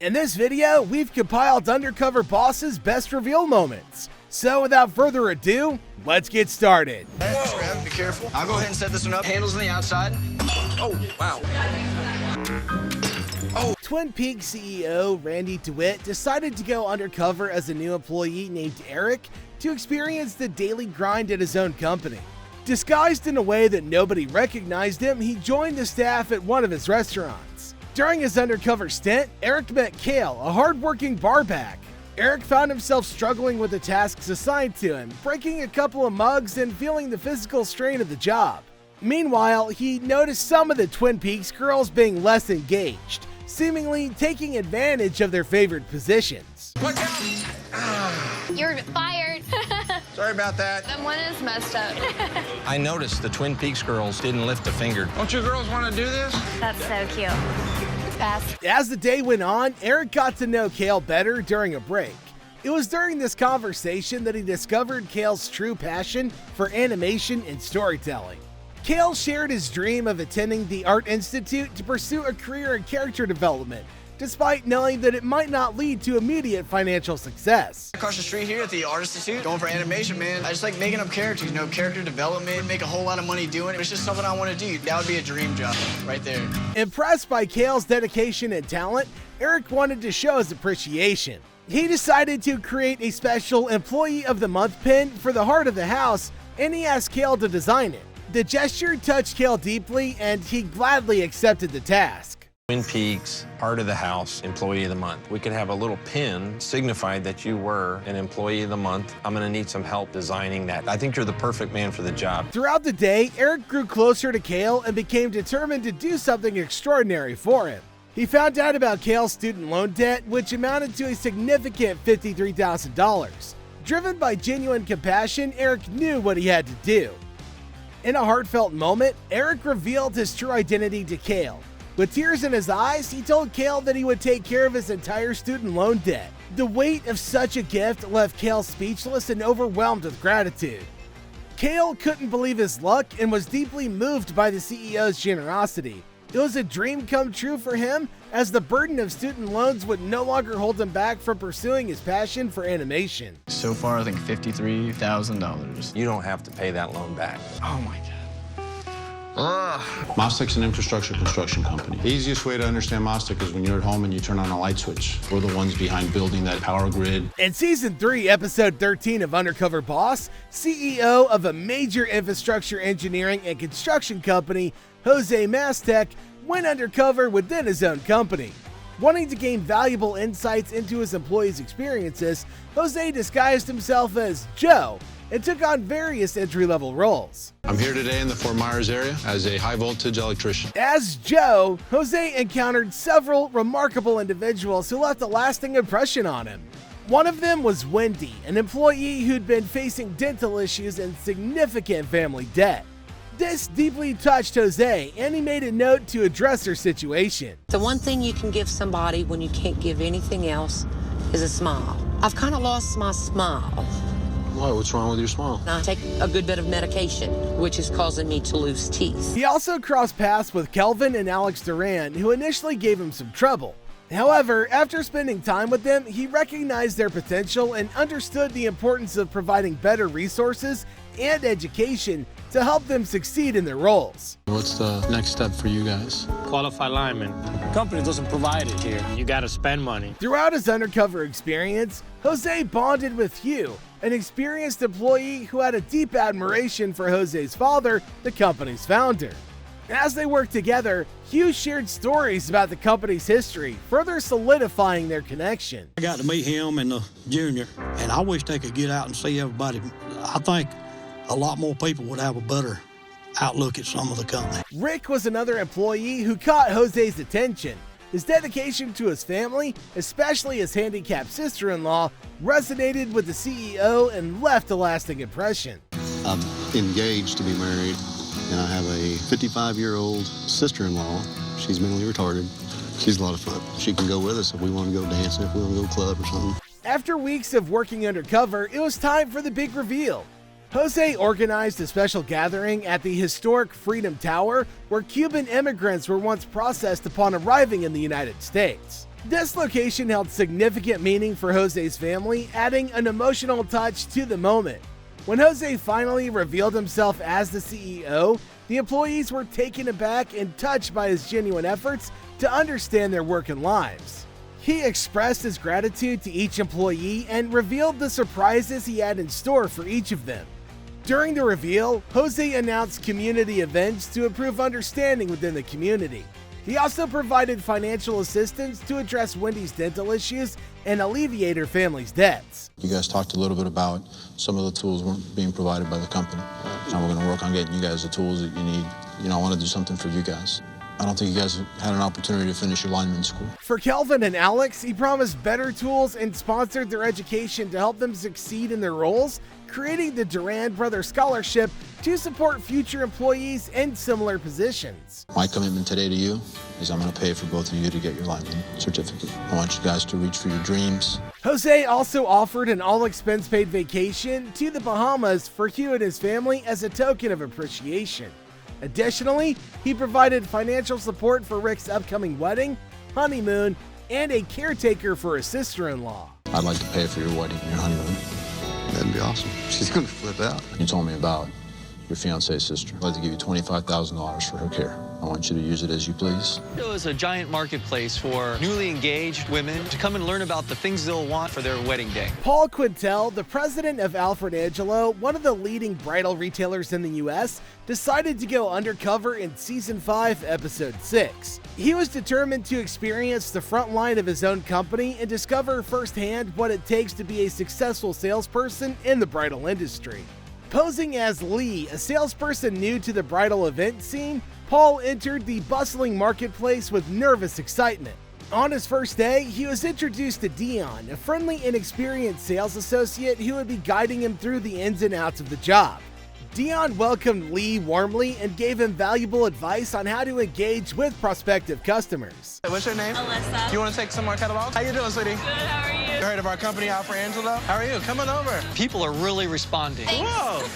In this video, we've compiled Undercover Boss's best reveal moments. So without further ado, let's get started. Trev, be careful. I'll go ahead and set this one up. Handles on the outside. Oh, wow. Twin Peaks CEO Randy DeWitt decided to go undercover as a new employee named Eric to experience the daily grind at his own company. Disguised in a way that nobody recognized him, he joined the staff at one of his restaurants. During his undercover stint, Eric met Kale, a hard-working barback. Eric found himself struggling with the tasks assigned to him, breaking a couple of mugs and feeling the physical strain of the job. Meanwhile, he noticed some of the Twin Peaks girls being less engaged, seemingly taking advantage of their favored positions. Watch out! You're fired. Sorry about that. Someone is messed up. I noticed the Twin Peaks girls didn't lift a finger. Don't you girls want to do this? That's so cute. Pass. As the day went on, Eric got to know Kale better during a break. It was during this conversation that he discovered Kale's true passion for animation and storytelling. Kale shared his dream of attending the Art Institute to pursue a career in character development, despite knowing that it might not lead to immediate financial success. Across the street here at the Art Institute, going for animation, man. I just like making up characters, character development, make a whole lot of money doing it. It's just something I want to do. That would be a dream job right there. Impressed by Kale's dedication and talent, Eric wanted to show his appreciation. He decided to create a special Employee of the Month pin for the heart of the house, and he asked Kale to design it. The gesture touched Kale deeply, and he gladly accepted the task. Twin Peaks, Heart of the House, Employee of the Month. We could have a little pin signify that you were an Employee of the Month. I'm gonna need some help designing that. I think you're the perfect man for the job. Throughout the day, Eric grew closer to Kale and became determined to do something extraordinary for him. He found out about Kale's student loan debt, which amounted to a significant $53,000. Driven by genuine compassion, Eric knew what he had to do. In a heartfelt moment, Eric revealed his true identity to Kale. With tears in his eyes, he told Kale that he would take care of his entire student loan debt. The weight of such a gift left Kale speechless and overwhelmed with gratitude. Kale couldn't believe his luck and was deeply moved by the CEO's generosity. It was a dream come true for him, as the burden of student loans would no longer hold him back from pursuing his passion for animation. So far, I think $53,000. You don't have to pay that loan back. Oh my God. Mostek's an infrastructure construction company. The easiest way to understand Mostek is when you're at home and you turn on a light switch. We're the ones behind building that power grid. In Season 3, Episode 13 of Undercover Boss, CEO of a major infrastructure engineering and construction company, Jose Mastek, went undercover within his own company. Wanting to gain valuable insights into his employees' experiences, Jose disguised himself as Joe and took on various entry-level roles. I'm here today in the Fort Myers area as a high-voltage electrician. As Joe, Jose encountered several remarkable individuals who left a lasting impression on him. One of them was Wendy, an employee who'd been facing dental issues and significant family debt. This deeply touched Jose, and he made a note to address her situation. The one thing you can give somebody when you can't give anything else is a smile. I've kind of lost my smile. Why? What's wrong with your smile? I take a good bit of medication, which is causing me to lose teeth. He also crossed paths with Kelvin and Alex Duran, who initially gave him some trouble. However, after spending time with them, he recognized their potential and understood the importance of providing better resources and education to help them succeed in their roles. What's the next step for you guys? Qualified lineman. The company doesn't provide it here. You gotta spend money. Throughout his undercover experience, Jose bonded with Hugh, an experienced employee who had a deep admiration for Jose's father, the company's founder. As they worked together, Hugh shared stories about the company's history, further solidifying their connection. I got to meet him and the junior, and I wish they could get out and see everybody. I think a lot more people would have a better outlook at some of the company. Rick was another employee who caught Jose's attention. His dedication to his family, especially his handicapped sister-in-law, resonated with the CEO and left a lasting impression. I'm engaged to be married, and I have a 55-year-old sister-in-law. She's mentally retarded. She's a lot of fun. She can go with us if we want to go dancing, if we want to go club or something. After weeks of working undercover, it was time for the big reveal. Jose organized a special gathering at the historic Freedom Tower, where Cuban immigrants were once processed upon arriving in the United States. This location held significant meaning for Jose's family, adding an emotional touch to the moment. When Jose finally revealed himself as the CEO, the employees were taken aback and touched by his genuine efforts to understand their working lives. He expressed his gratitude to each employee and revealed the surprises he had in store for each of them. During the reveal, Jose announced community events to improve understanding within the community. He also provided financial assistance to address Wendy's dental issues and alleviate her family's debts. You guys talked a little bit about some of the tools weren't being provided by the company. Now we're going to work on getting you guys the tools that you need. You know, I want to do something for you guys. I don't think you guys had an opportunity to finish your lineman school. For Kelvin and Alex, he promised better tools and sponsored their education to help them succeed in their roles, creating the Durand Brothers Scholarship to support future employees in similar positions. My commitment today to you is I'm going to pay for both of you to get your lineman certificate. I want you guys to reach for your dreams. Jose also offered an all-expense-paid vacation to the Bahamas for Hugh and his family as a token of appreciation. Additionally, he provided financial support for Rick's upcoming wedding, honeymoon, and a caretaker for his sister-in-law. I'd like to pay for your wedding and your honeymoon. That'd be awesome. She's gonna flip out. You told me about your fiance's sister. I'd like to give you $25,000 for her care. I want you to use it as you please. It was a giant marketplace for newly engaged women to come and learn about the things they'll want for their wedding day. Paul Quintel, the president of Alfred Angelo, one of the leading bridal retailers in the US, decided to go undercover in Season 5, Episode 6. He was determined to experience the front line of his own company and discover firsthand what it takes to be a successful salesperson in the bridal industry. Posing as Lee, a salesperson new to the bridal event scene, Paul entered the bustling marketplace with nervous excitement. On his first day, he was introduced to Dion, a friendly and experienced sales associate who would be guiding him through the ins and outs of the job. Dion welcomed Lee warmly and gave him valuable advice on how to engage with prospective customers. What's your name? Alyssa. You want to take some more kettlebells? How you doing, sweetie? Good, how are you? You heard of our company, Alfred Angelo? How are you? Come on over. People are really responding. Whoa!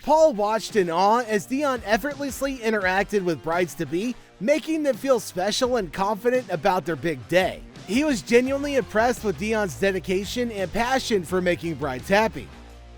Paul watched in awe as Dion effortlessly interacted with brides-to-be, making them feel special and confident about their big day. He was genuinely impressed with Dion's dedication and passion for making brides happy.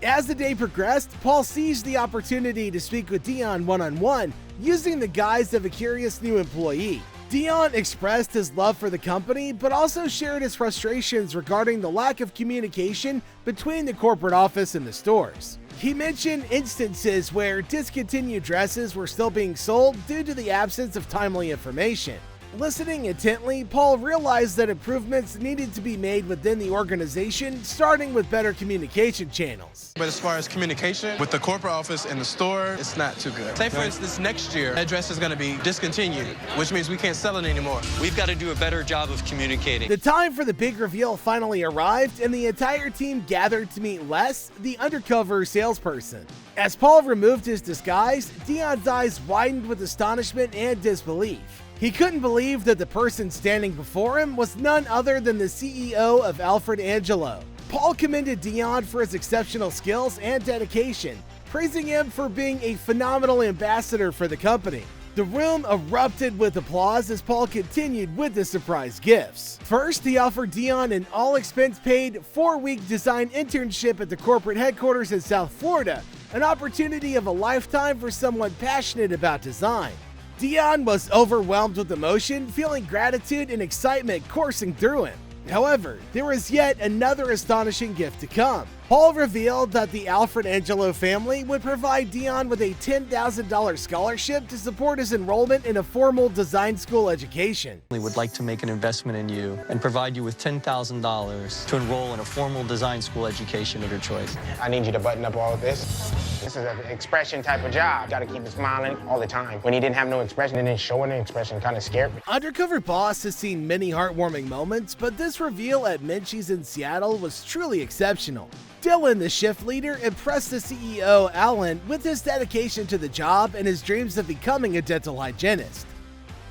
As the day progressed, Paul seized the opportunity to speak with Dion one-on-one, using the guise of a curious new employee. Dion expressed his love for the company, but also shared his frustrations regarding the lack of communication between the corporate office and the stores. He mentioned instances where discontinued dresses were still being sold due to the absence of timely information. Listening intently, Paul realized that improvements needed to be made within the organization, starting with better communication channels. But as far as communication with the corporate office and the store, it's not too good. Say, for instance, next year, that dress is going to be discontinued, which means we can't sell it anymore. We've got to do a better job of communicating. The time for the big reveal finally arrived, and the entire team gathered to meet Les, the undercover salesperson. As Paul removed his disguise, Dion's eyes widened with astonishment and disbelief. He couldn't believe that the person standing before him was none other than the CEO of Alfred Angelo. Paul commended Dion for his exceptional skills and dedication, praising him for being a phenomenal ambassador for the company. The room erupted with applause as Paul continued with the surprise gifts. First, he offered Dion an all-expense-paid 4-week design internship at the corporate headquarters in South Florida, an opportunity of a lifetime for someone passionate about design. Dion was overwhelmed with emotion, feeling gratitude and excitement coursing through him. However, there was yet another astonishing gift to come. Paul revealed that the Alfred Angelo family would provide Dion with a $10,000 scholarship to support his enrollment in a formal design school education. We would like to make an investment in you and provide you with $10,000 to enroll in a formal design school education of your choice. I need you to button up all of this. This is an expression type of job. Got to keep it smiling all the time. When he didn't have no expression and then showing the expression kind of scared me. Undercover Boss has seen many heartwarming moments, but this reveal at Menchie's in Seattle was truly exceptional. Dylan, the shift leader, impressed the CEO, Alan, with his dedication to the job and his dreams of becoming a dental hygienist.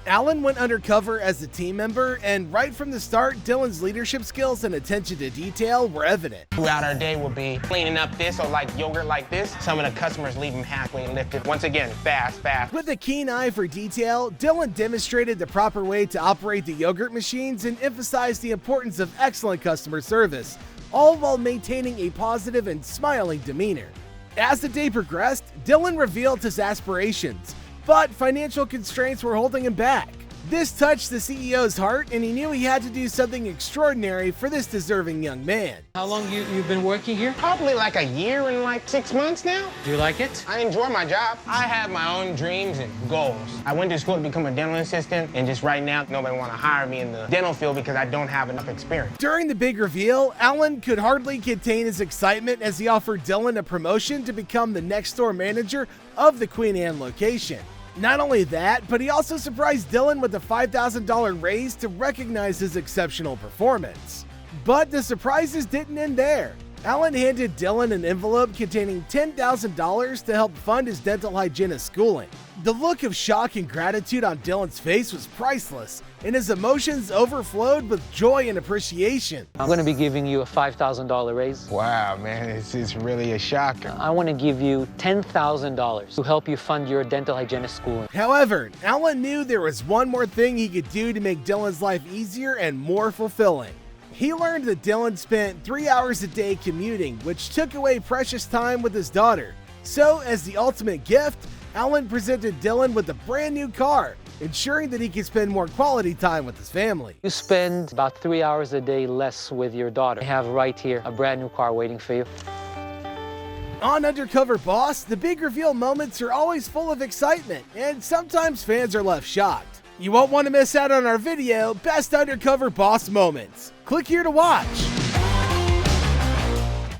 Alan went undercover as a team member, and right from the start, Dylan's leadership skills and attention to detail were evident. Throughout our day, we'll be cleaning up this, or like yogurt like this. Some of the customers leave them halfway lifted. Once again, fast. With a keen eye for detail, Dylan demonstrated the proper way to operate the yogurt machines and emphasized the importance of excellent customer service, all while maintaining a positive and smiling demeanor. As the day progressed, Dylan revealed his aspirations, but financial constraints were holding him back. This touched the CEO's heart, and he knew he had to do something extraordinary for this deserving young man. How long you've been working here? Probably like a year and like 6 months now. Do you like it? I enjoy my job. I have my own dreams and goals. I went to school to become a dental assistant, and just right now, nobody want to hire me in the dental field because I don't have enough experience. During the big reveal, Alan could hardly contain his excitement as he offered Dylan a promotion to become the next door manager of the Queen Anne location. Not only that, but he also surprised Dylan with a $5,000 raise to recognize his exceptional performance. But the surprises didn't end there. Alan handed Dylan an envelope containing $10,000 to help fund his dental hygienist schooling. The look of shock and gratitude on Dylan's face was priceless, and his emotions overflowed with joy and appreciation. I'm going to be giving you a $5,000 raise. Wow, man, it's really a shock. I want to give you $10,000 to help you fund your dental hygienist schooling. However, Alan knew there was one more thing he could do to make Dylan's life easier and more fulfilling. He learned that Dylan spent 3 hours a day commuting, which took away precious time with his daughter. So, as the ultimate gift, Alan presented Dylan with a brand new car, ensuring that he could spend more quality time with his family. You spend about 3 hours a day less with your daughter. I have right here a brand new car waiting for you. On Undercover Boss, the big reveal moments are always full of excitement, and sometimes fans are left shocked. You won't want to miss out on our video, Best Undercover Boss Moments. Click here to watch.